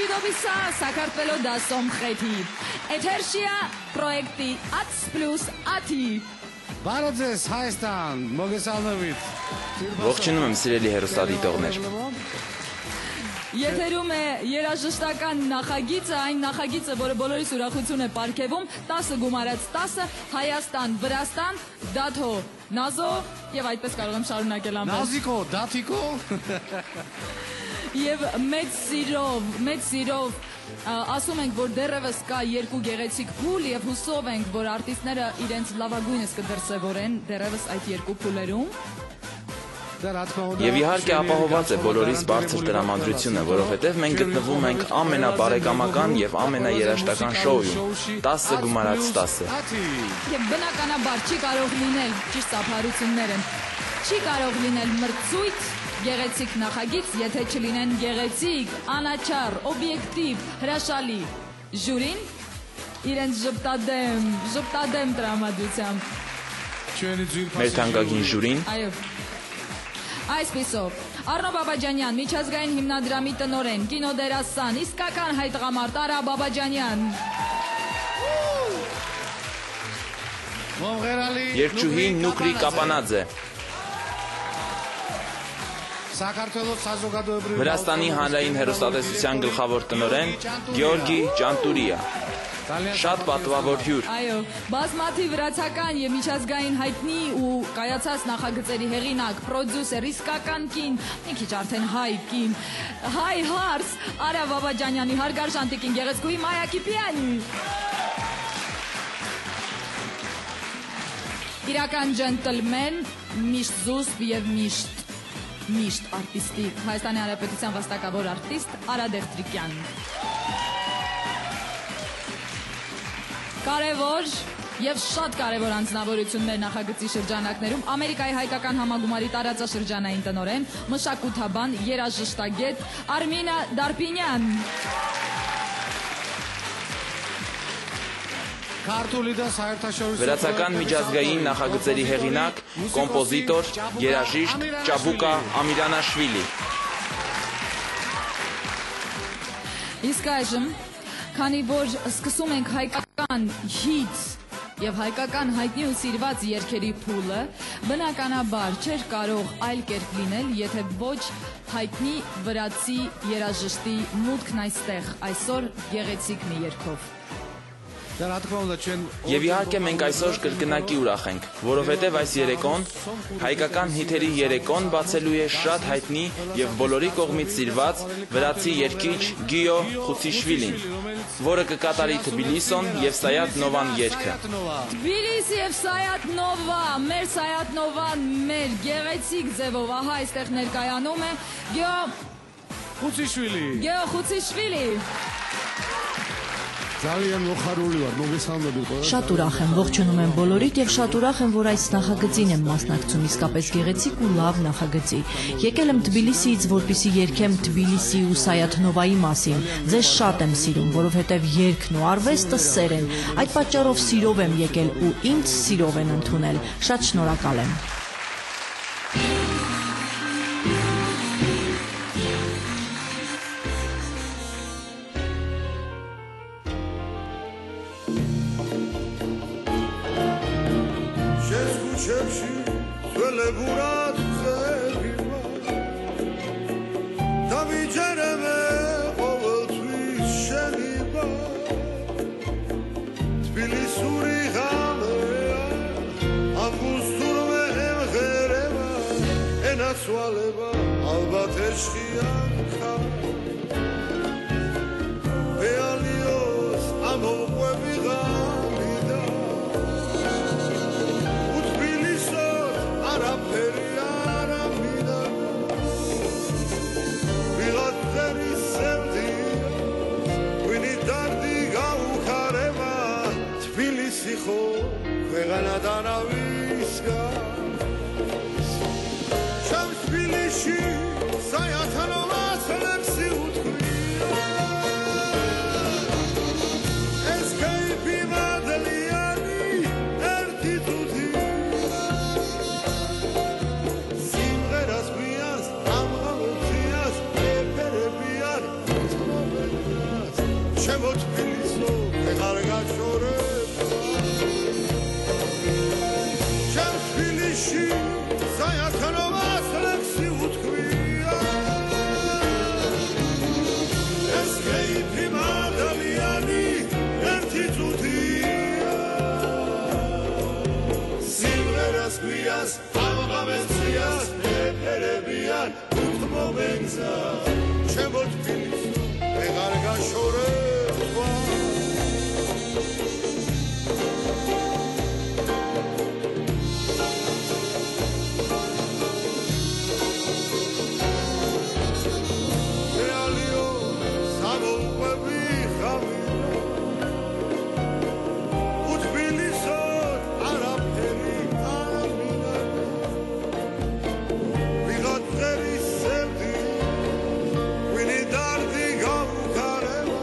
Չիդոբիսա Սակարտվելո դասոմ խեթի Էթերշիա պրոյեկտի ԱՑ պլյուս ԱԹԻ Բարոձես Հայաստան, Մոգեսալնովից Ողջունում եմ սիրելի հեռուստադիտողներ Եթերում է երաժշտական նախագիծը, այն նախագիծը, որը բոլորիս ուրախություն է պարգևում 10 գումարած 10 Հայաստան, Վրաստան, Դաթո, Նազո եւ այդպես կարող եմ շարունակել ամեն Նազիկո, Դաթիկո Եվ մեծ սիրով ասում ենք, որ դեռևս կա երկու գեղեցիկ փուլ եւ հուսով ենք, որ արտիստները իրենց լավագույնս կդրսևորեն դեռևս այդ երկու փուլերում Եվ իհարկե ապահոված է բոլորիս բարձր տրամադրությունը, որովհետև մենք գտնվում ենք ամենաբարեկամական եւ ամենաերաժշտական շոուում 10 գումարած 10 Եվ բնականաբար չի կարող լինել ճիշտ ծափարություններ են Չի կարող լինել մրցույթ գեղեցիկ նախագիծ, եթե չլինեն գեղեցիկ, անաչառ, օբյեկտիվ, հրաշալի ժյուրին իրենց ժպտադեմ տրամադրությամբ Մեր թանկագին ժյուրին Այո Այսպիսով, Առնո Բաբաջանյան, միջազգային հիմնադրամի տնօրեն, կինոդերասան, իսկական հայ տղամարդ Արա Բաբաջանյան Երգչուհի Նուկրի Կապանաձե Վրաստանի հանրային հեռուստատեսության գլխավոր տնօրեն Գեորգի Ճանտուրիա Շատ պատվավոր հյուր Այո, բազմաթիվ վրացական եւ միջազգային հայտնի ու կայացած նախագծերի հեղինակ, պրոդյուսեր, իսկական կին, մի քիչ արդեն հայ կին, հայ հարս, Արա Բաբաջանյանի հարգարժան տիկին գեղեցկուհի Մայա Կիպյանի Իրական ջենտլմեն, միշտ զուսպ եւ միշտ արտիստիկ, Հայաստանի Հանրապետության վաստակավոր արտիստ Արա Դեղտրիկյան Կարևոր եւ շատ կարևոր անձնավորություններ նախագծի շրջանակներում Ամերիկայի հայկական համագումարի տարածաշրջանային տնօրեն, մշակութաբան, երաժշտագետ Արմինա Դարպինյան Վրացական միջազգային նախագծերի հեղինակ, կոմպոզիտոր, երաժիշտ Ճաբուկա Ամիրանաշվիլի Իսկ այժմ Քանի որ սկսում ենք հայկական հիթ եւ հայկական հայտնի ու սիրված երգերի փուլը, բնականաբար չէր կարող այլ կերպ լինել, եթե ոչ հայտնի վրացի երաժշտի մուտքն այստեղ, այսօր գեղեցիկ մի երգով։ Եվ իհարկե մենք այսօր կրկնակի ուրախ ենք, որովհետև այս երեկոն, հայկական հիթերի երեկոն բացելու է շատ հայտնի և բոլորի կողմից սիրված վրացի երգիչ Գիո Խուցիշվիլին, որը կկատարի Թբիլիսոն և Սայաթ Նովան երգը։ Թբիլիսի և Սայաթ Նովա, մեր Սայաթ Նովան մեր գեղեցիկ ձևով, ահա այստեղ ներկայանում է Գիո Խուցիշվիլի։ Շատ ուրախ եմ, ողջունում եմ բոլորիդ եւ շատ ուրախ եմ, որ այս նախագծին եմ մասնակցում, իսկապես գեղեցիկ ու լավ նախագծի։ Եկել եմ Թբիլիսիից, որպեսզի երգեմ Թբիլիսի ու Սայաթ Նովայի մասին։ Ձեզ շատ եմ սիրում, որովհետեւ երգն ու արվեստը սեր են։ Այդ պատճառով սիրով եմ եկել ու ինձ սիրով են ընդունել։ Շատ շնորհակալ եմ։ ჩემო თბილისო ვეღარ გაშორებ ჩემ თბილისში საათნობას ლექსი უთქვია ეს კეიფი მადალიანი ერთი წუთია სიმღერას გვიას ამღამეციას ეფერებიან უთმობენგზა ჩემო თბილისო ვეღარ გაშორებ რეალიო სამოყვები ხამია უთბილისო არაფერი არ მინდა ვიღაც ღერის სევდი ვინი დარდი გავუქარება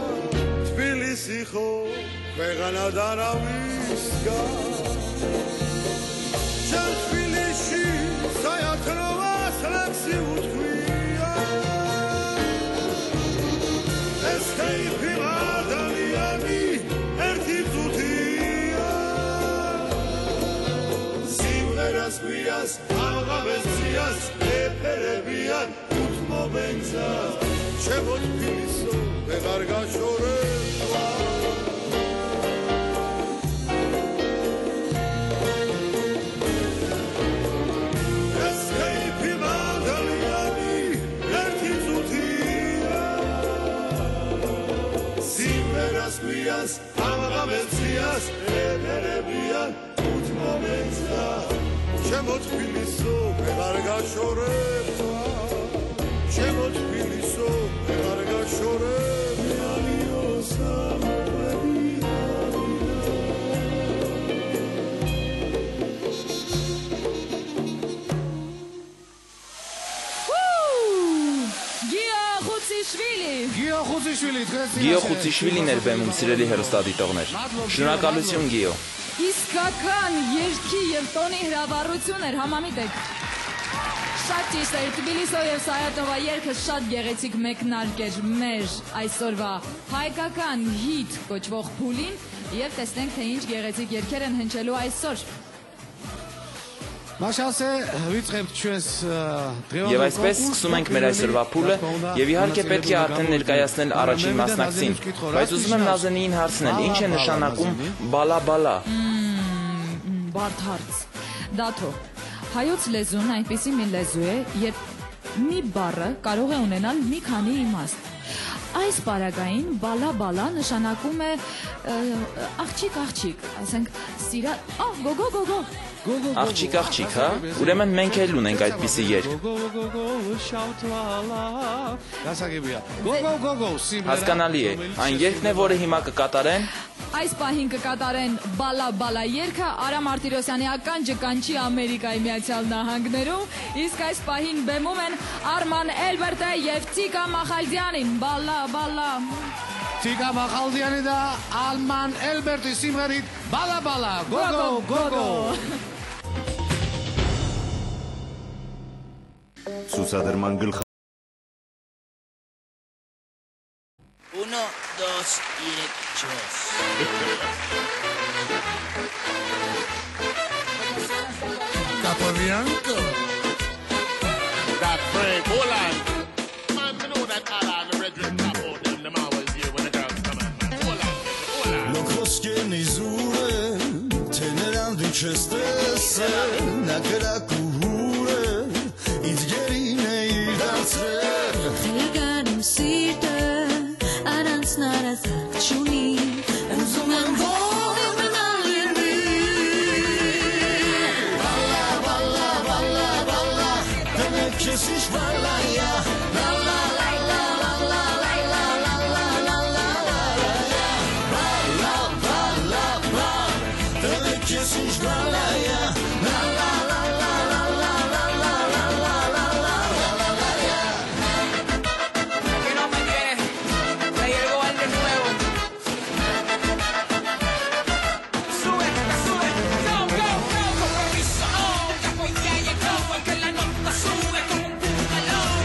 თბილისი ხო ქვეყანა დარავისგა ჩემ თბილისში საათნობას ლექსი უთქვია ეს კეიფი მადალიანი ერთი წუთია სიმღერას გვიას ამღამეციას ეფერებიან უთმობენგზა ჩემო თბილისო ვეღარ გაშორება ეს კეიფი მადალიანი ერთი წუთია სიმღერას გვიას ამღამეციას ეფერებიან უთმობენგზა ჩემო თბილისო ვეღარ გაშორება ჩემო თბილისო ვეღარ გაშორებ რეალიო სამოყვები Գիո Խուցիշվիլի დღეს Գիո Խուցիշվիլին էր բեմում սիրելի հեռուստադիտողներ։ Շնորհակալություն Գիո։ Իսկական երգի եւ տոնի հրավառություն էր, համամիտ եք։ Շատ ճիշտ է, Թբիլիսո եւ Սայաթովա երգը շատ գեղեցիկ մեկնարկ էր մեր այսօրվա հայկական հիթ կոչվող փուլին եւ տեսնենք թե ինչ գեղեցիկ երգեր են հնչելու այսօր։ Մաշասե վիճებ չես Եվ այսպես սկսում ենք մեր այսօրվա փուլը եւ իհարկե պետք է արդեն ներկայացնել առաջին մասնակցին, բայց ուզում եմ Նազենիին հարցնել, ինչ է նշանակում բալա-բալա։ Բարդ հարց։ Դաթո, հայոց լեզուն այնպիսի մի լեզու է, երբ մի բառը կարող է ունենալ մի քանի իմաստ։ Այս բառագային բալա-բալա նշանակում է աղջիկ, ասենք սիրա, գոգո։ Աղջիկ, հա։ Ուրեմն մենք էլ ունենք այդպիսի երգ։ Հասկանալի է։ Այն երգն է, որը հիմա կկատարեն։ Այս պահին կկատարեն բալա-բալա երգը Արամ Արտիրոսյանի ականջը կանչի Ամերիկայի Միացյալ Նահանգներում, իսկ այս պահին բեմում են Արման Էլբերտը եւ Տիկա Մախալդյանին։ Բալա-բալա։ Տիկա Մախալդյանի դա Արման Էլբերտի սիմղերիտ բալա-բալա, գոգո։ Ցուցադրման գլխ 1, 2, 3, 4 Capobianco That Frank Holland. Man, I know that all of the red top out them always here when the girls come in. Holland. Lokosկենի զուրը Թեներան դու չես տեսել Նա կրակուհուր է Ինձ գերին է իր դարձրել Խելագարում սիրտը Արանց նարազակ չունի Ուզում եմ որ մնալ լինի Բալա, բալա, բալա, բալա Դնեք ես ինչ բալայա Լա, լա, լա, լա, լա, լա, լա, լա, լա, լա, լա, լա, լա Բալա, բալա, բալա Դնեք ես ինչ բալայա Լա, լա, լա, լա, լա, լա, լա, լա, լա, լա, լա, լա, լա, լա Que no me quiere, me llegó el de nuevo. Sube, go, compromiso. Ya pues ya llegó, porque la nota sube como un putalón.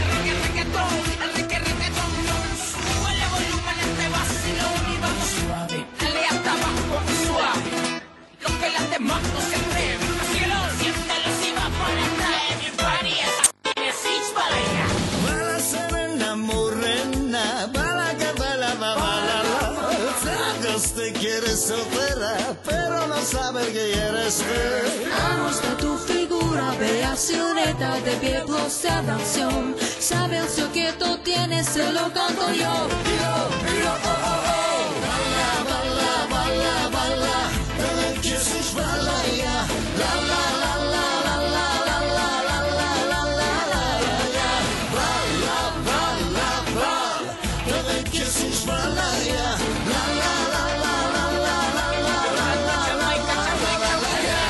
Dios te quiere soltera, pero no sabe que eres tú. Amos de tu figura, beacioneta de piel seducción. Sabe el sol que tú tienes, se lo canto yo. Balla, balla, balla, balla, demek ki siz balla ya. La la la la la la la la la la la la la ya. Balla, balla, balla, demek ki siz balla ya. La la la la la la la la la la la ya.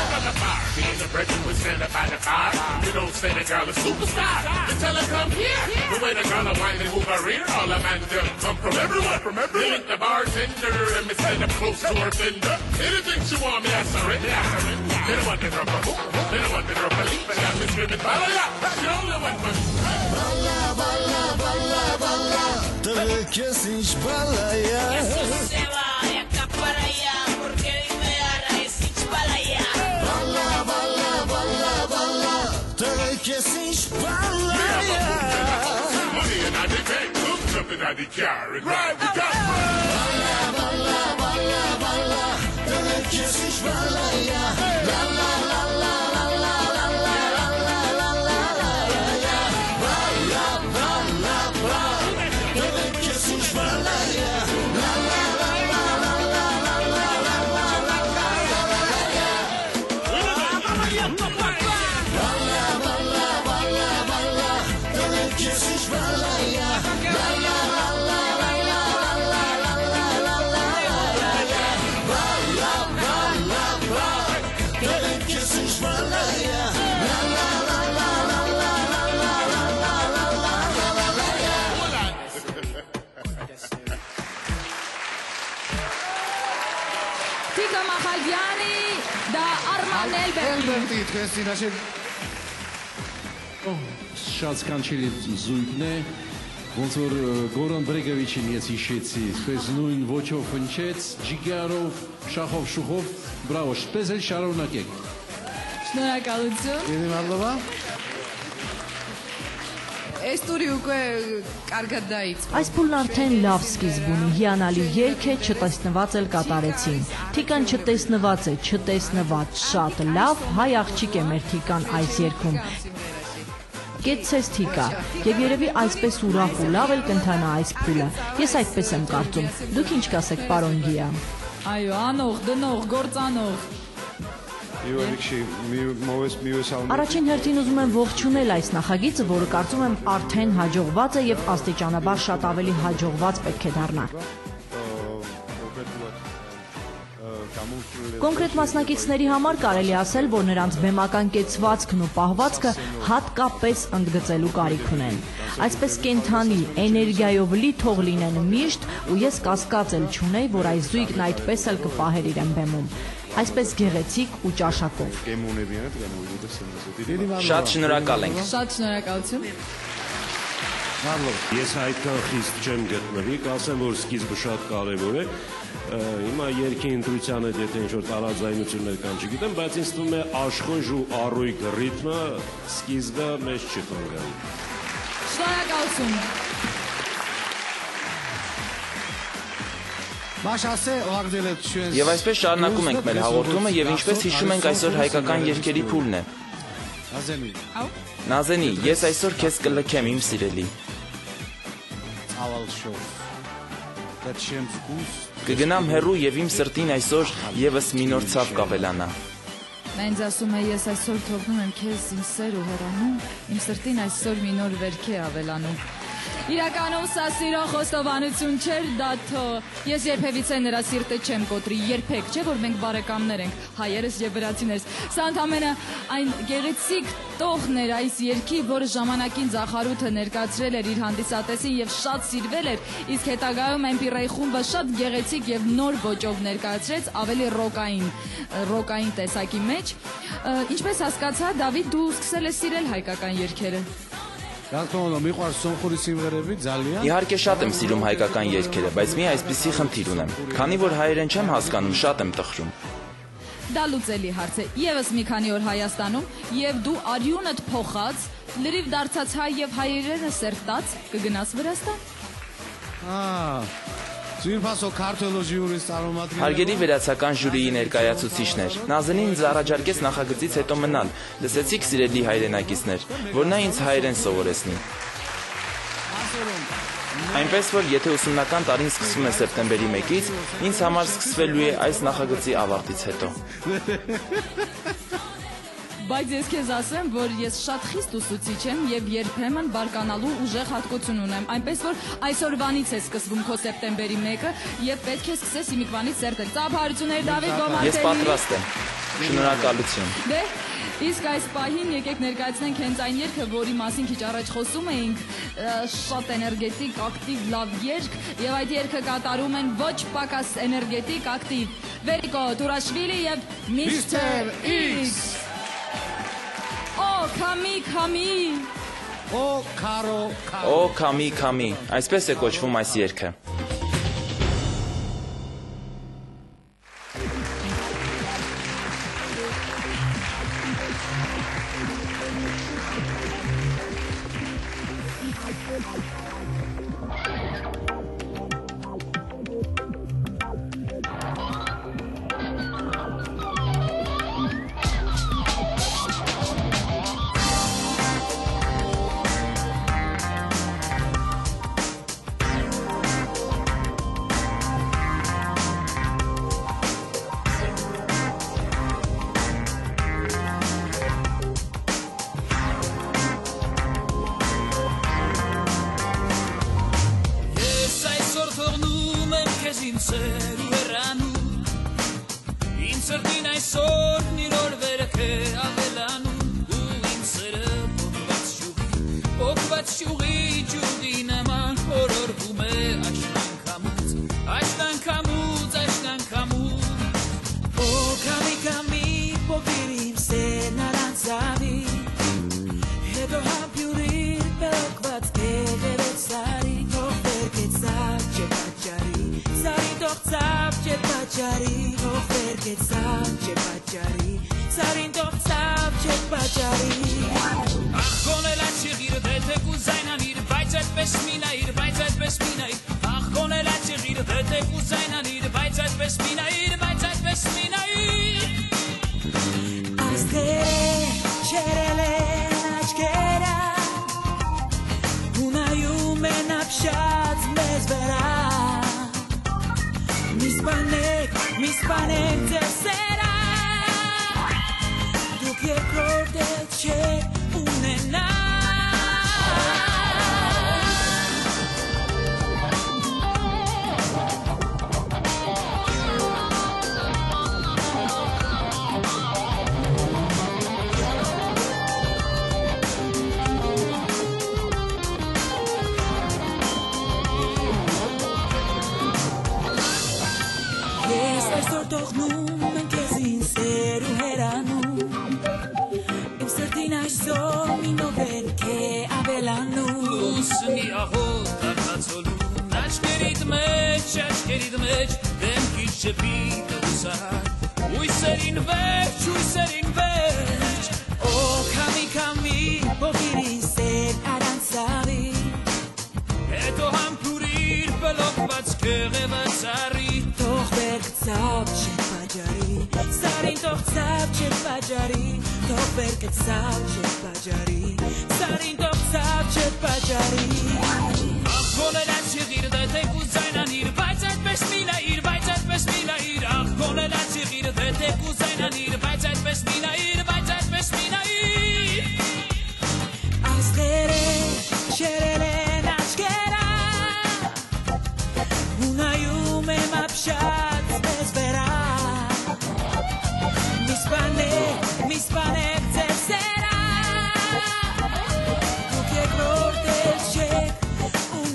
Me and the brethren would stand up by the car. You know, say the girl a superstar. You tell her come here. The way the girl a whine and move her rear. All the man them come from everywhere. You link the bartender and me stand up close to her fender. Anything she want me, I surrender. They don't want to drop a hook. They don't want to drop a leap. And I'm just screaming, balla, the only one for me. Balla, balla, balla, balla, demek ki siz balla ya. Balla, balla, balla, balla, demek ki siz balla ya. Money in the bank, look something out the car and drive the car. Balla, balla, balla, balla, demek ki siz balla ya. La la la la la la la la la la la la ya. Balla, balla, balla, demek ki siz balla ya. La la la la la la la la la la la la ya. Balla, balla, balla, balla, demek ki siz balla ya. La la la la la la la la la la la la ya. Balla, balla, balla, demek ki siz balla ya. La la la la la la la la la la la ya. Տիկա Մախալյանի դա Արման Էլբերտի Էլբերտի თქვენ սիրաշել Շատ սքանչելի զույգն է, ոնց որ Գորան Բրեգովիչին ես հիշեցի, այսպես նույն ոչով հնչեց, ջիգարով, շախով, շուխով, բրավո, շպես էլ շարունակեք։ Շնորհակալություն։ Յենիմալովա Էստուրի ուկե կարգադայից։ Այս փուլն արդեն լավ սկիզբ ունի, հիանալի երգ է, չտեսնված էլ կատարեցին։ Թիկան չտեսնված է, չտեսնված, շատ լավ, հայ աղջիկ է մեր Թիկան այս երգում։ Կեցցես Թիկա, եւ երևի այսպես ուրախ ու լավ էլ կընթանա այս փուլը։ Ես այդպես եմ կարծում։ Դուք ինչ կասեք, պարոն Գիա։ Այո, անող, դնող, գործանող։ Առաջին հերթին ուզում եմ ողջունել այս նախագիծը, որը կարծում եմ արդեն հաջողված է եւ աստիճանաբար շատ ավելի հաջողված պետք է դառնա։ Կոնկրետ մասնակիցների համար կարելի ասել, որ նրանց բեմական կեցվածքն ու պահվածքը հատկապես ընդգծելու կարիք ունեն։ Այսպես կենթանի, էներգիայով լի թող լինեն միշտ, ու ես կասկած էլ չունեի, որ այս զույգն այդպես էլ կպահեր իրեն բեմում։ Այսպես գեղեցիկ ու ճաշակով։ Շատ շնորհակալ ենք։ Շատ շնորհակալություն։ Ես այդքան խիստ չեմ գտնվի, կասեմ, որ սկիզբը շատ կարևոր է։ Հիմա երգի ընտրության հետ եթե ինչ-որ տարաձայնություններ կան, չգիտեմ, բայց ինձ թվում է աշխույժ ու առույգ ռիթմը սկիզբը մեզ չի խանգարում։ Շնորհակալություն։ Եվ այսպես շարունակում ենք մեր հաղորդումը եւ ինչպես հիշում ենք այսօր հայկական երգերի փուլն է։ Նազենի, ես այսօր քեզ կլքեմ իմ սիրելի։ Կգնամ հեռու եւ իմ սրտին այսօր եւս մի նոր ցավ կավելանա։ Նա ինձ ասում է ես այսօր թողնում եմ քեզ իմ սեր ու հեռանում, իմ սրտին այսօր մի նոր վերք է ավելանում։ Իրականում սա սիրո խոստովանություն չէր, դա թո։ Ես երբևիցե նրա սիրտը չեմ կոտրի, երբեք, չէ՞ որ մենք բարեկամներ ենք, հայերս եւ վրացիներս։ Սա ընդամենը այն գեղեցիկ տողն էր այս երգի, որը ժամանակին Զախարութը ներկայացրել էր իր հանդիսատեսին եւ շատ սիրվել էր, իսկ հետագայում Էմպիրայի խումբը շատ գեղեցիկ եւ նոր ոճով ներկայացրեց, ավելի ռոկային տեսակի մեջ։ Ինչպես հասկացա, Դավիթ, դու սկսել ես սիրել հայկական երգերը։ Իհարկե շատ եմ սիրում հայկական երգերը, բայց մի այսպիսի խնդիր ունեմ։ Քանի որ հայերեն չեմ հասկանում, շատ եմ տխրում։ Դա լուծելի հարց է։ Եվս մի քանի օր Հայաստանում եւ դու արյունդ փոխած, լրիվ դարձած հայ եւ հայերենը սերտած կգնաս Վրաստան։ Ձիրփասո քարտելո ժյուրիս արոմատիկը։ Հարգելի վերացական ժյուրիի ներկայացուցիչներ, Նազենին ինձ առաջարկեց նախագծից հետո մնալ։ Լսեցիք սիրելի հայրենակիցներ, որ նա ինձ հայերեն սովորեցնի։ Այնպես որ եթե ուսումնական տարին սկսվում է սեպտեմբերի 1-ից, ինձ համար սկսվելու է այս նախագծի ավարտից հետո։ Բայց ես քեզ ասեմ, որ ես շատ խիստ ուսուցիչ եմ եւ երբեմն բարկանալու ուժեղ հատկություն ունեմ, այնպես որ այսօրվանից է սկսվում քո սեպտեմբերի 1-ը եւ պետք է սկսես իմիկվանից սերտել։ Ծափարություններ Դավիթ Գոմարտելի։ Ես պատրաստ եմ։ Շնորհակալություն։ Դե, իսկ այս պահին եկեք ներկայացնենք հենց այն երգը, որի մասին քիչ առաջ խոսում էինք, շատ էներգետիկ, ակտիվ, լավ երգ, եւ այդ երգը կատարում են ոչ պակաս էներգետիկ, ակտիվ Վերիկո Տուրաշվիլի եւ Mr. X։ Օ, քամի։ Օ, քարո։ Օ, քամի։ Այսպես է կոչվում այս երգը։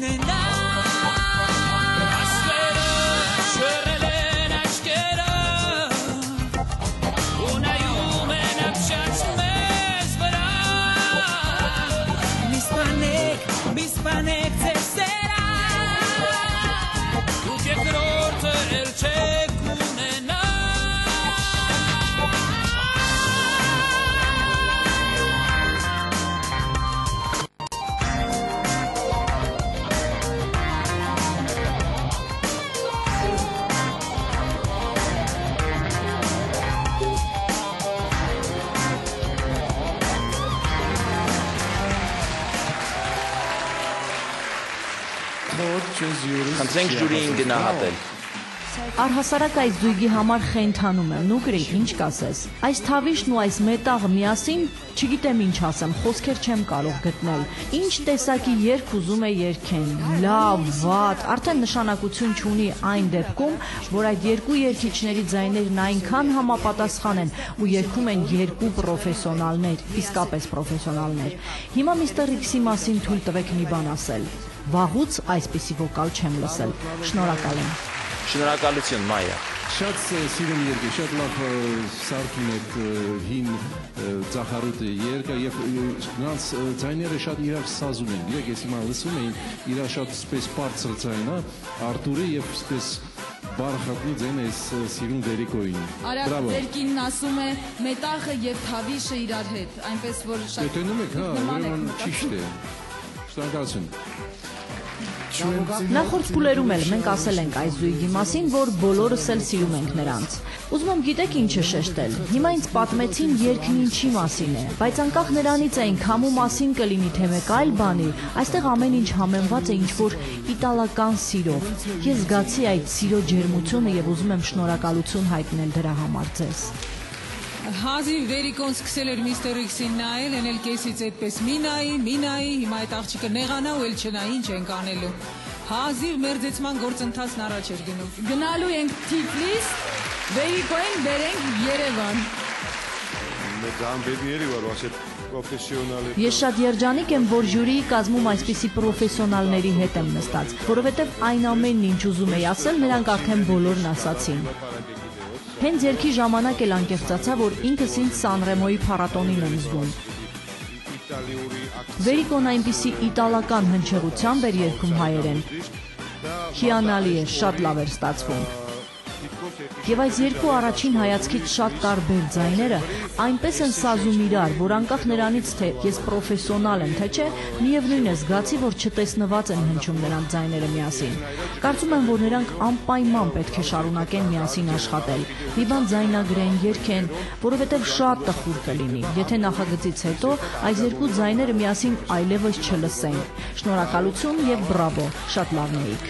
Una Խնդրենք ժյուրիին գնահատել։ Առհասարակ այս զույգի համար խենթանում եմ, Նուկրի, ինչ կասես։ Այս թավիշն ու այս մետաղը միասին, չգիտեմ ինչ ասեմ, խոսքեր չեմ կարող գտնել։ Ինչ տեսակի երգ ուզում է երգեն, լավ, վատ, արդեն նշանակություն չունի այն դեպքում, որ այդ երկու երգիչների ձայներն այնքան համապատասխան են ու երգում են երկու պրոֆեսիոնալներ, իսկապես պրոֆեսիոնալներ։ Հիմա միստր Իքսի մասին թույլ տվեք մի բան ասել։ Վաղուց այսպիսի վոկալ չեմ լսել։ Շնորհակալ եմ։ Շնորհակալություն, Մայա։ Շատ սիրուն երգ է, շատ լավ սարքին այդ հին ծախարուտը երգը եւ նրանց ձայները շատ իրար սազում են։ Իրեք ես հիմա լսում էին, իրար շատ սպես բարձր ձայն է, Արտուրը եւ սպես բարխատնի ձայնը այս սիրուն Վերիկոին։ Արագ Վերկինն ասում է մետաղը եւ թավիշը իրար հետ, այնպես որ շատ Դետենում եք, հա, ուրեմն ճիշտ է։ Շնորհակալություն։ Նախորդ փուլերում էլ մենք ասել ենք այս զույգի մասին, որ բոլորս էլ սիրում ենք նրանց։ Ուզում եմ գիտեք ինչ է շեշտել։ Հիմա ինձ պատմեցին երգն ինչի մասին է, բայց անկախ նրանից այն քամու մասին կլինի թե մեկ այլ բանի, այստեղ ամեն ինչ համեմված է ինչ-որ իտալական սիրով։ Ես զգացի այդ սիրո ջերմությունը եւ ուզում եմ շնորհակալություն հայտնել դրա համար ձեզ։ Հազիվ Վերիկոն սկսել էր միստր Իքսին նայել, են էլ կեսից այդպես մի նայի, հիմա այդ աղջիկը նեղանա ու էլ չնա, ինչ ենք անելու։ Հազիվ մերձեցման գործընթացն առաջ էր գնում։ Գնալու ենք Թիֆլիս, Վերիկոին բերենք Երևան։ Ես շատ երջանիկ եմ, որ ժյուրիի կազմում այսպիսի պրոֆեսիոնալների հետ եմ նստած, որովհետև այն ամենն ինչ ուզում էի ասել, նրանք արդեն բոլորն ասացին։ Հենց երգի ժամանակ էլ անկեղծացա, որ ինքս ինձ Սանրեմոյի փառատոնին եմ զգում։ Վերիկոն այնպիսի իտալական հնչեղությամբ էր երգում հայերեն։ Հիանալի է, շատ լավ էր ստացվում։ Եվ այս երկու առաջին հայացքից շատ տարբեր ձայները այնպես են սազում իրար, որ անկախ նրանից թե ես պրոֆեսիոնալ եմ, թե չէ, միևնույն է զգացի, որ չտեսնված են հնչում նրանց ձայները միասին։ Կարծում եմ, որ նրանք անպայման պետք է շարունակեն միասին աշխատել։ Մի բան ձայնագրեն, երգեն, որովհետև շատ տխուր կլինի, եթե նախագծից հետո այս երկու ձայները միասին այլևս չլսենք։ Շնորհակալություն եւ բրավո, շատ լավն էիք։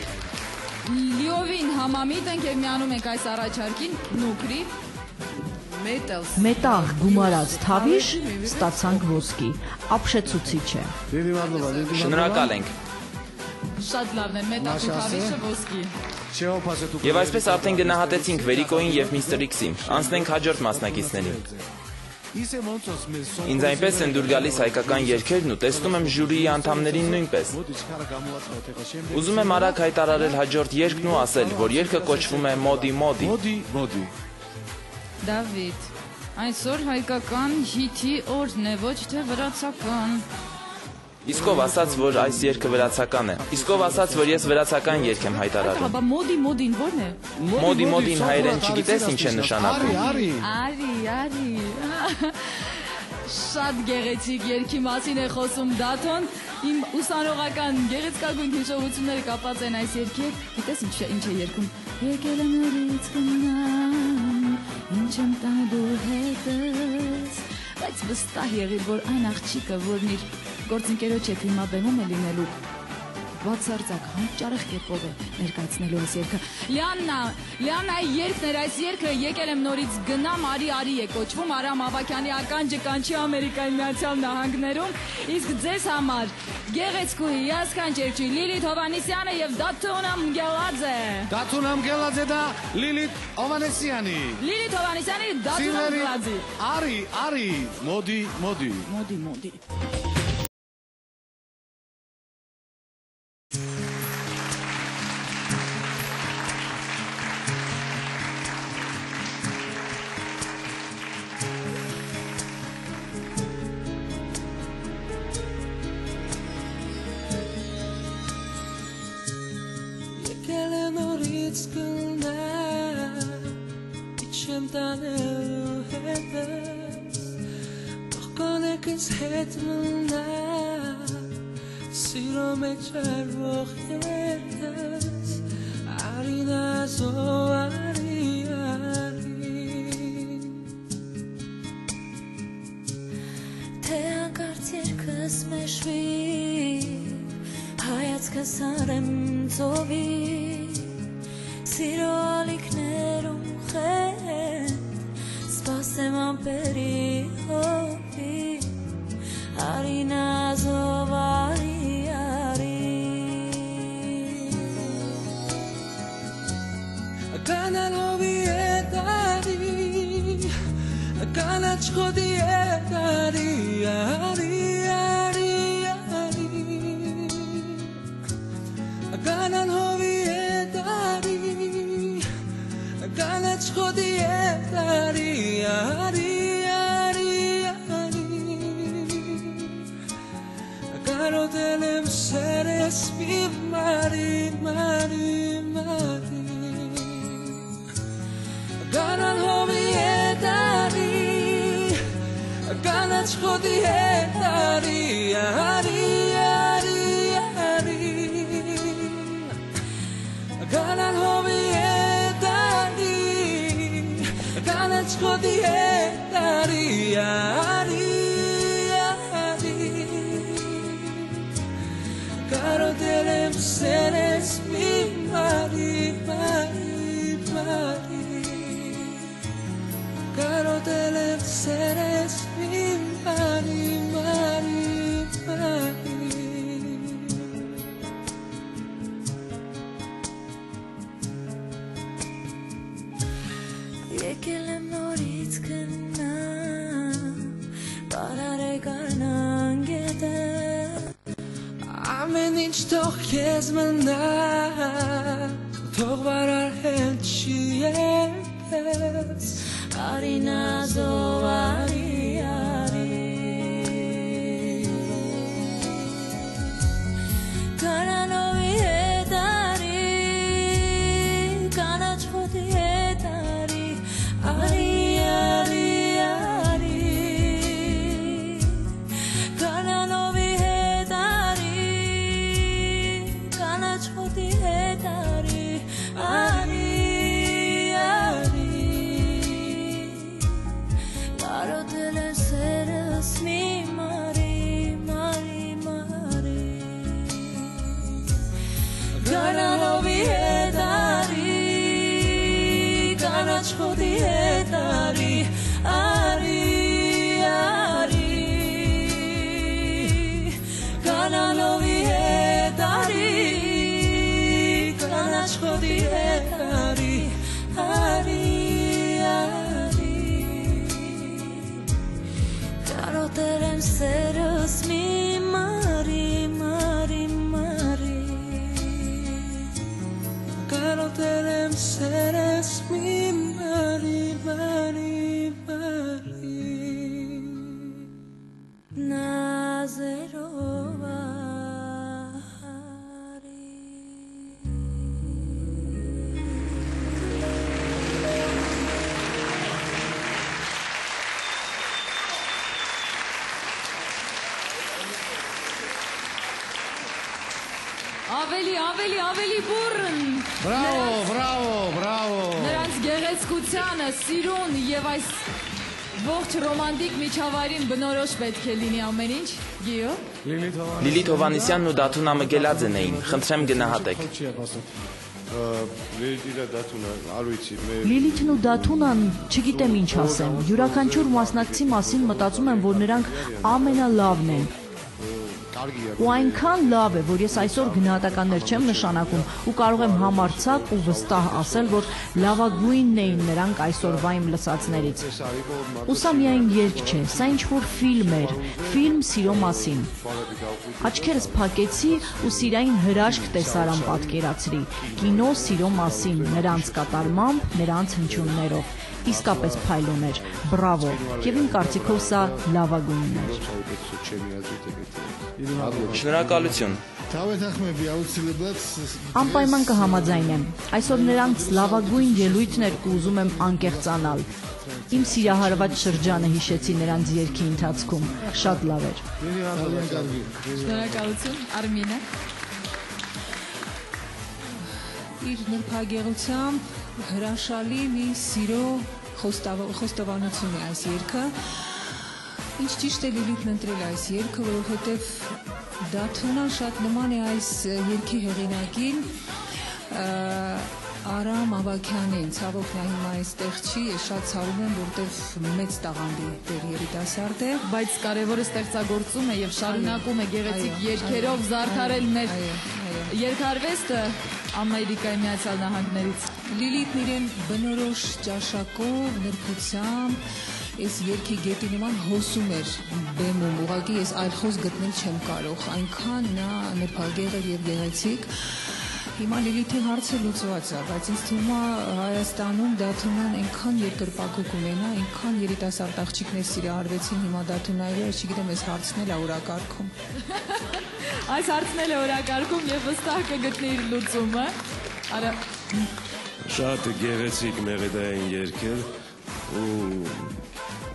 Լիովին համամիտ ենք եւ միանում ենք այս առաջարկին Նուկրի Մետաղ գումարած թավիշ ստացանք ոսկի, ապշեցուցիչ է։ Շնորհակալ ենք։ Շատ լավն է, մետաղ ու թավիշը ոսկի։ Եվ այսպես արդեն գնահատեցինք Վերիկոին եւ միստր Իքսին։ Անցնենք հաջորդ մասնակիցներին։ Ինձ այնպես են դուր գալիս հայկական երգերն ու տեսնում եմ ժյուրիի անդամներին նույնպես։ Ուզում եմ արագ հայտարարել հաջորդ երգն ու ասել, որ երգը կոչվում է Մոդի Մոդի։ Դավիթ, այսօր հայկական հիթի օրն է, ոչ թե վրացական։ Իսկ ով ասաց, որ այս երգը վրացական է։ Իսկ ով ասաց, որ ես վրացական երգ եմ հայտարարում։ Բա մոդին ո՞րն է։ Մոդին հայերեն չգիտես ինչ է նշանակում։ Արի։ Շատ գեղեցիկ երգի մասին է խոսում Դաթոն։ Իմ ուսանողական գեղեցկագույն հիշողությունները կապված են այս երգի հետ։ Գիտես ինչ է երգում։ Եկել եմ նորից գնամ, ինչ եմ տալու հետս։ Բայց վստահ եղիր, որ այն աղջիկը, որն իր գործընկերոջ հետ հիմա բեմում է լինելու, բացարձակ հանճարեղ կերպով է ներկայացնելու այս երգը։ Լիաննայի երգն էր այս երգը, եկել եմ նորից գնամ, արի է կոչվում, Արամ Ավագյանի ականջը կանչի Ամերիկայի Միացյալ Նահանգներում, իսկ ձեզ համար գեղեցկուհի յասքանչերչի Լիլիթ Հովանեսյանը եւ Դաթոն Ամգելաձե։ Դաթոն Ամգելաձե դա Լիլիթ Հովանեսյանի։ Լիլիթ Հովանեսյանի Դաթոն Ամգելաձե։ Արի, մոդի։ ծովի սիրո ալիքներում խեն սպասեմ ամպերի հովի արինազով արի Կանան հովի էտարի կանաչ խոդի էտարի Կանան հովի էտարի կանաչ խոդի էտարի Կարոտել եմ սերես մի մարի Կանան հովի էտարի կանաչ խոդի էտարի Կանան հովի էտարի կանաչ խոդի էտարի Կարոտել եմ սերես մի մարի Կարոտել եմ սերես մի մարի Եկել եմ նորից գնամ Բարարեք արնան գետը Ամեն ինչ թող քեզ մնա Թող բարար հենց չի երպես Արինազով արի Կանանովի հետարի կանաչ խոդի հետարի Կանանովի հետարի կանաչ խոդի հետարի Կարոտել եմ սերս մի մարի Կանանովի հետարի կանաչ խոդի հետարի Կանանովի հետարի կանաչ խոդի հետարի Կարոտել եմ սերս մի մարի Կարոտել եմ սերես մի մարի Նազերով Ավելի բուրըն Բրավո Նրանց գեղեցկությանը, սիրուն և այս ողջ ռոմանտիկ միջավայրին բնորոշ պետք է լինի ամեն ինչ Գիո Լիլիթ Հովհաննիսյանն ու Դաթունա Մգելաձեն էին, խնդրեմ գնահատեք Լիլիթն ու Դաթունան չգիտեմ ինչ ասեմ Յուրաքանչյուր մասնակցի մասին մտածում եմ, որ նրանք ամենալավն են Ու այնքան լավ է, որ ես այսօր գնահատականներ չեմ նշանակում ու կարող եմ համարձակ ու վստահ ասել, որ լավագույնն էին նրանք այսօրվա իմ լսածներից։ Ու սա միայն երգ չէ, սա ինչ-որ ֆիլմ էր, ֆիլմ սիրո մասին։ Աչքերս փակեցի ու սիրային հրաշք տեսարան պատկերացրի, կինո սիրո մասին, նրանց կատարմամբ, նրանց հնչյուններով։ Իսկապես փայլուն էր, բրավո, և իմ կարծիքով սա լավագույնն էր։ Շնորհակալություն։ Անպայման կհամաձայնեմ, այսօր նրանց լավագույն ելույթն էր ու ուզում եմ անկեղծանալ։ Իմ սիրահարված շրջանը հիշեցի նրանց երգի ընթացքում, շատ լավ էր։ Շնորհակալություն, Արմինե։ Իր նրբագեղությամբ հրաշալի մի սիրո խոստովանություն է այս երգը։ Ինչ ճիշտ է Լիլիթն ընտրել այս երգը, որովհետև Դաթոնան շատ նման է այս երգի հեղինակին Արամ Ավագյանին, ցավոք նա հիմա այստեղ չի, ես շատ ցավում եմ, որտեղ մեծ տաղանդի դեր երիտասարդ է, բայց կարևորը ստեղծագործում է եւ շարունակում է գեղեցիկ երգերով զարդարել մեր երգարվեստը Ամերիկայի Միացյալ Նահանգներից։ Լիլիթն իրեն բնորոշ ճաշակով, նրբությամբ, այս երգի գետի նման հոսում էր բեմում, ուղղակի ես այլ խոսք գտնել չեմ կարող, այնքան նա նրբագեղ էր եւ գեղեցիկ։ Հիմա Լիլիթի հարցը լուծված է, բայց ինձ թվում է Հայաստանում Դաթոնան այնքան երկրպագու կունենա, այնքան երիտասարդ աղջիկներ սիրահարվեցին հիմա Դաթոնայրը, ես չգիտեմ, այս հարցն էլ է օրակարգում։ Այս հարցն էլ է օրակարգում եւ վստահ կգտնի իր լուծումը։ Արա Շատ գեղեցիկ մեղեդային երգեր ու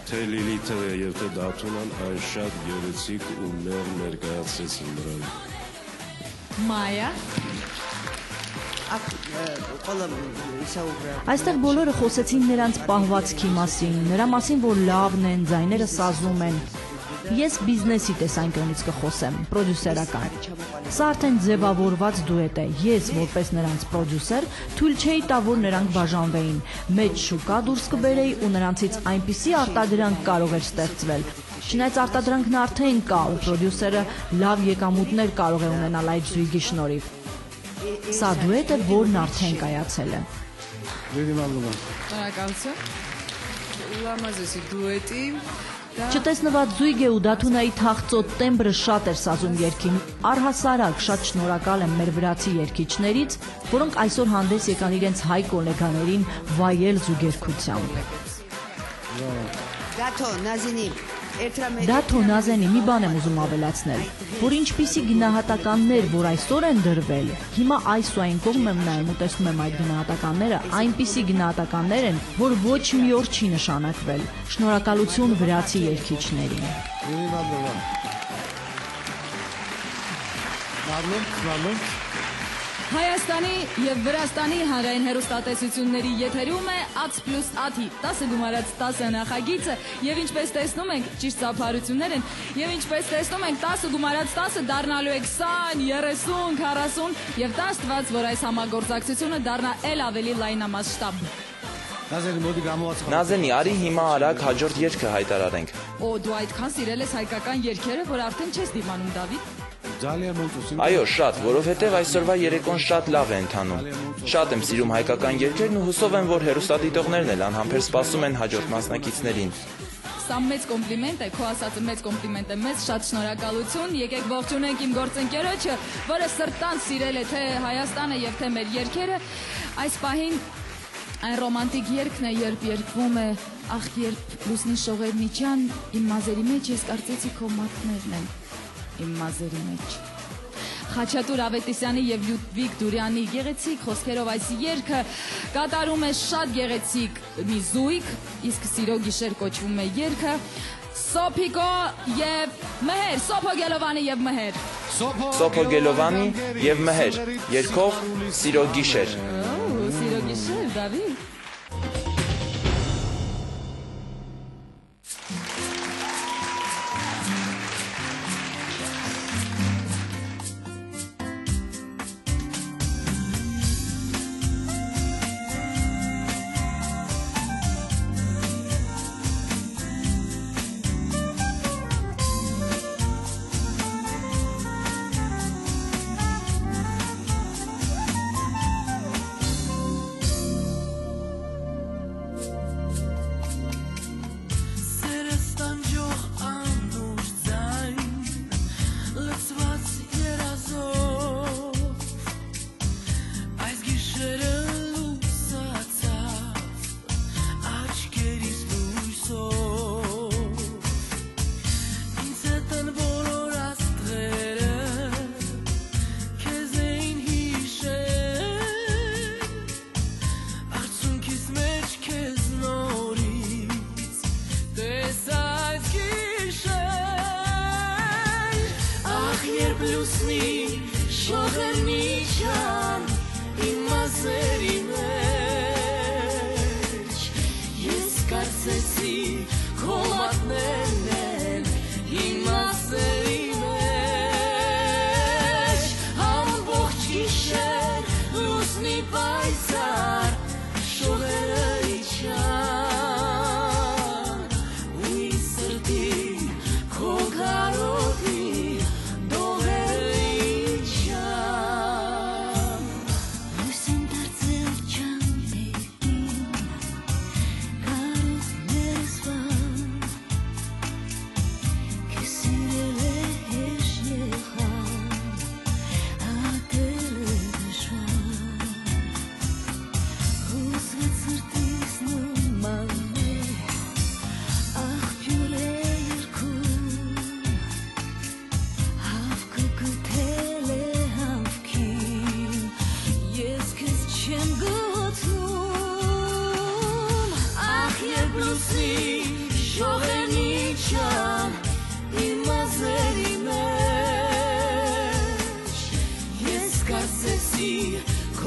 թե Լիլիթը եւ թե Դաթոնան այն շատ գեղեցիկ ու մեր ներկայացրեցին նրան։ Մայա Այստեղ բոլորը խոսեցին նրանց պահվածքի մասին, նրա մասին, որ լավն են, ձայները սազում են։ Ես բիզնեսի տեսանկյունից կխոսեմ, պրոդյուսերական։ Սա արդեն ձևավորված դուետ է։ Ես, որպես նրանց պրոդյուսեր, թույլ չէի տա, որ նրանք բաժանվեին։ Մեծ շուկա դուրս կբերեի ու նրանցից այնպիսի արտադրանք կարող էր ստեղծվել։ Չնայած արտադրանքն արդեն կա ու պրոդյուսերը լավ եկամուտներ կարող է ունենալ այդ զույգի շնորհիվ։ Սա դուետ է, որն արդեն կայացել է։ Շնորհակալություն։ Լամազեսի դուետի Չտեսնված զույգ է ու Դաթունայի թախծոտ տեմբրը շատ էր սազում երգին։ Առհասարակ շատ շնորհակալ եմ մեր վրացի երգիչներից, որոնք այսօր հանդես եկան իրենց հայ կոլեգաներին վայել զուգերգությամբ։ Դաթո Նազենի մի բան եմ ուզում ավելացնել, որ ինչպիսի գնահատականներ, որ այսօր են դրվել, հիմա այս ու այն կողմ եմ նայում ու տեսնում եմ այդ գնահատականները, այնպիսի գնահատականներ են, որ ոչ մի օր չի նշանակվել։ Շնորհակալություն վրացի երգիչներին։ Հայաստանի եւ Վրաստանի հանրային հեռուստատեսությունների եթերում է Ած+աթի 10 գումարած 10 նախագիծը եւ ինչպես տեսնում ենք ճիշտ ծափարություններ են եւ ինչպես տեսնում ենք 10 գումարած 10-ը դառնալու է 20, 30, 40 եւ 10 տված, որ այս համագործակցությունը դառնա ել ավելի լայնամասշտաբ։ Նազենի, արի հիմա արագ հաջորդ երգը հայտարարենք։ Օ, դու այդքան սիրել ես հայկական երգերը, որ արդեն չես դիմանում, Դավիթ։ Այո, շատ, որովհետև այսօրվա երեկոն շատ լավ է ընթանում։ Շատ եմ սիրում հայկական երգերն ու հուսով եմ, որ հեռուստադիտողներն էլ անհամբեր սպասում են հաջորդ մասնակիցներին։ Սա մեծ կոմպլիմենտ է, քո ասածը մեծ կոմպլիմենտ է, մեծ շատ շնորհակալություն։ Եկեք ողջունենք իմ գործընկերոջը, որը սրտան սիրել է թե Հայաստանը եւ թե մեր երգերը։ Այս պահին այն ռոմանտիկ երգն է, երբ երգվում է «Ախ, երբ լուսնի շողերն իջան, իմ մազերի մեջ ես կարծեցի քո մատներն են, իմ մազերի մեջ»։ Խաչատուր Ավետիսյանի եւ Լյուդվիգ Դուրյանի գեղեցիկ խոսքերով այս երգը կատարում է շատ գեղեցիկ մի զույգ, իսկ Սիրո գիշեր կոչվում է երգը Սոփիկո եւ Մհեր, Սոփո Գելովանի եւ Մհեր։ Սոփո Գելովանի եւ Մհեր, երգող Սիրո գիշեր։ Սիրո գիշեր, Դավիթ։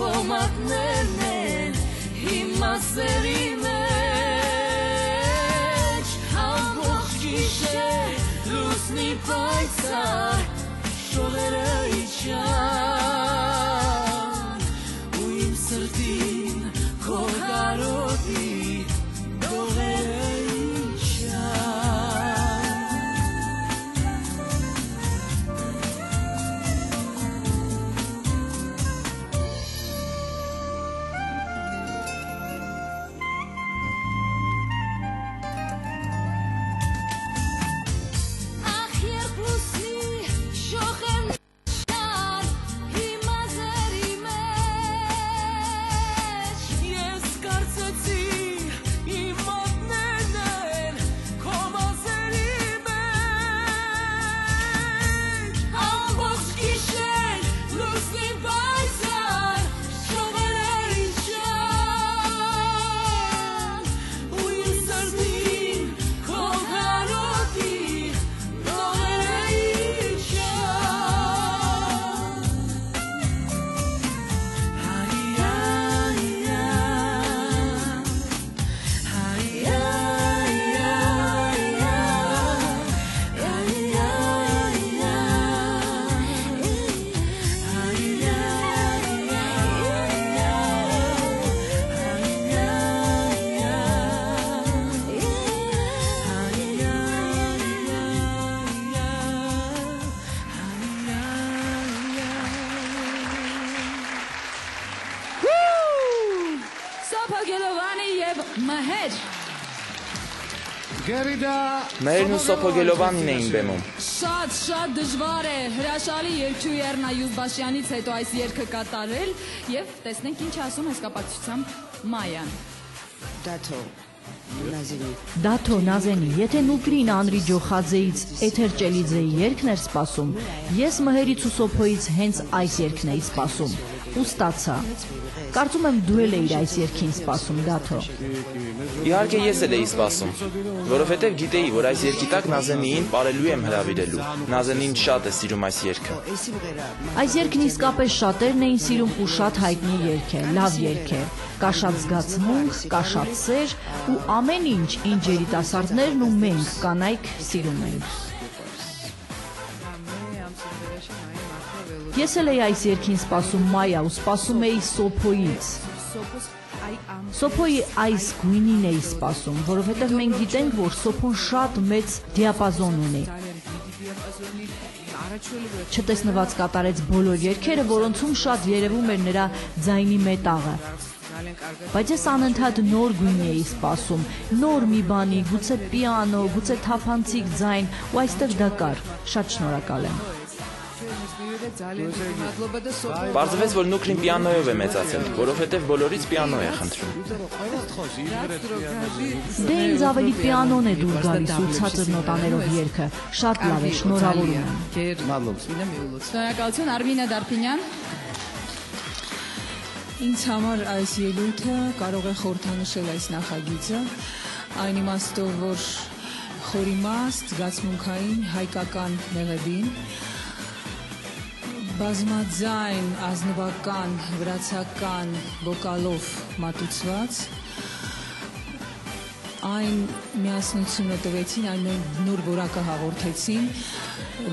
Կոմատներն են հիմա սերի մեջ ամբողջ գիշեր լուսնի պայծառ շողերը իջան ու իմ սրտին քո կարոտի դողերը Մերն ու Սոփոգելովանին էին բեմում։ Շատ դժվար է հրաշալի երգչուհի Էռնա Յուզբաշյանից հետո այս երգը կատարել եւ տեսնենք ինչ ասում է կապակցությամբ Մայան։ Դաթո Նազենի, եթե Նուկրին Անրի Ջոխաձեից Էթեր Ճելիձեի երգն էր սպասում, ես Մհերից ու Սոփոյից հենց այս երգն էի սպասում ու ստացա։ Կարծում եմ դու էլ էիր այս երգին սպասում, Դաթո։ Իհարկե ես էլ էի սպասում, որովհետև գիտեի, որ այս երգի տակ Նազենիին պարելու եմ հրավիրելու։ Նազենին շատ է սիրում այս երգը։ Այս երգն իսկապես շատերն էին սիրում ու շատ հայտնի երգ է, լավ երգ է։ Կա շատ զգացմունք, կա շատ սեր ու ամեն ինչ, ինչ երիտասարդներն ու մենք կանայք սիրում ենք։ Ես էլ էի այս երգին սպասում Մայա ու սպասում էի Սոփոյից։ Սոփոյի այս գույնին էի սպասում, որովհետև մենք գիտենք, որ Սոփոն շատ մեծ դիապազոն ունի։ Չտեսնված կատարեց բոլոր երգերը, որոնցում շատ երևում էր նրա ձայնի մետաղը։ Բայց ես անընդհատ նոր գույնի էի սպասում, նոր մի բանի, գուցե պիանո, գուցե թափանցիկ ձայն, ու այստեղ դա կար։ Շատ շնորհակալ եմ։ Պարզվեց, որ Նուկրին պիանոյով է մեծացել, որովհետև բոլորից պիանո է խնդրում։ Դե ինձ ավելի պիանոն է դուր գալիս ու ցածր նոտաներով երգը։ Շատ լավ է, շնորհավորում եմ։ Շնորհակալություն Արմինե Դարփինյան։ Ինձ համար այս ելույթը կարող է խորհրդանշել այս նախագիծը, այն իմաստով, որ խորիմաստ, զգացմունքային, հայկական մեղեդին, բազմաձայն, ազնվական, վրացական վոկալով մատուցված, այն միասնությունը տվեցին, այն նոր որակը հաղորդեցին,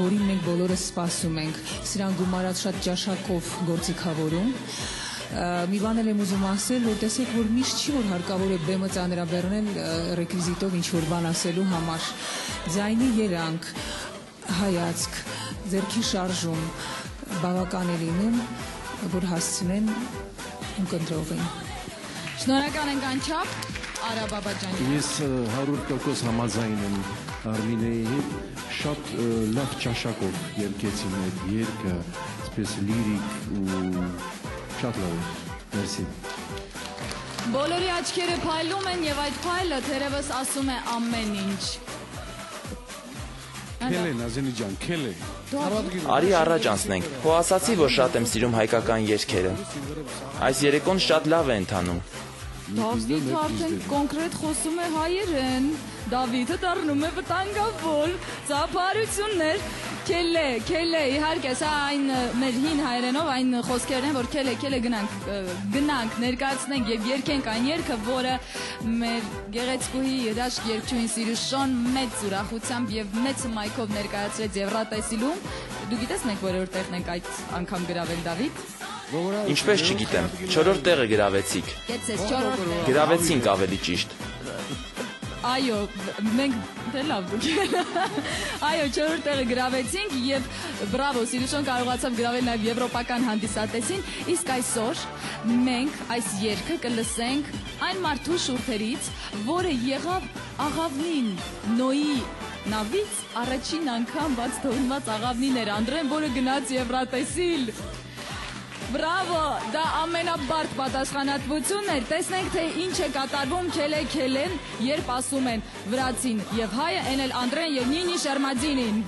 որին մենք բոլորը սպասում ենք։ Սրան գումարած շատ ճաշակով գործիքավորում։ Մի բան էլ եմ ուզում ասել, որ տեսեք, որ միշտ չի, որ հարկավոր է բեմը ծանրաբեռնել ռեկվիզիտով ինչ-որ բան ասելու համար։ Ձայնի երանգ, հայացք, ձեռքի շարժում բավական է լինում, որ հասցնեն ունկնդրողին։ Շնորհակալ ենք անչափ Արա Բաբաջանին։ Ես 100% համաձայն եմ Արմինեի հետ, շատ լավ ճաշակով երգեցին այդ երգը, այսպես լիրիկ ու շատ լավ է։ Մերսի։ Բոլորի աչքերը փայլում են եւ այդ փայլը թերևս ասում է ամեն ինչ։ Քելե Նազենի ջան, քելե։ Արի առաջ անցնենք։ Հո ասացի, որ շատ եմ սիրում հայկական երգերը։ Այս երեկոն շատ լավ է ընթանում։ Դավիթը արդեն կոնկրետ խոսում է հայերեն։ Դավիթը դառնում է վտանգավոր, ծափարություններ։ Քելե, իհարկե, սա այն մեր հին հայերենով այն խոսքերն են, որ քելե գնանք, ներկայացնենք եւ երգենք այն երգը, որը մեր գեղեցկուհի երաշտ երգչուհին Սիրուշոն մեծ ուրախությամբ եւ մեծ հմայքով ներկայացրեց Եվրատեսիլում։ Դու գիտես մենք որերորդ տեղն ենք այդ անգամ գրավել, Դավիթ։ Ինչպես չգիտեմ, 4-րդ տեղը գրավեցիք։ Գեցես 4-րդ տեղը։ Գրավեցինք ավելի ճիշտ։ Այո, մենք դե լավ դուք։ Այո, 4-րդ տեղը գրավեցինք եւ բրավո, Սիրուշոն կարողացավ գրավել նաեւ եվրոպական հանդիսատեսին, իսկ այսօր մենք այս երգը կլսենք այն մարդու շուրթերից, որը եղավ աղավնին Նոյի նավից առաջին անգամ բաց թողնված աղավնին էր Անդրեն, որը գնաց Եվրատեսիլ։ Բրավո, դա ամենաբարդ պատասխանատվությունն էր։ Տեսնենք, թե ինչ է կատարվում քելեն, երբ ասում են վրացին եւ հայը, էնել Անդրեն եւ Նինի Շերմադինին։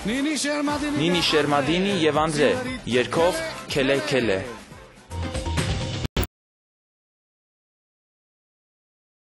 Նինի Շերմադինի Նինի Շերմադինի եւ Անդրե, երգով քելե։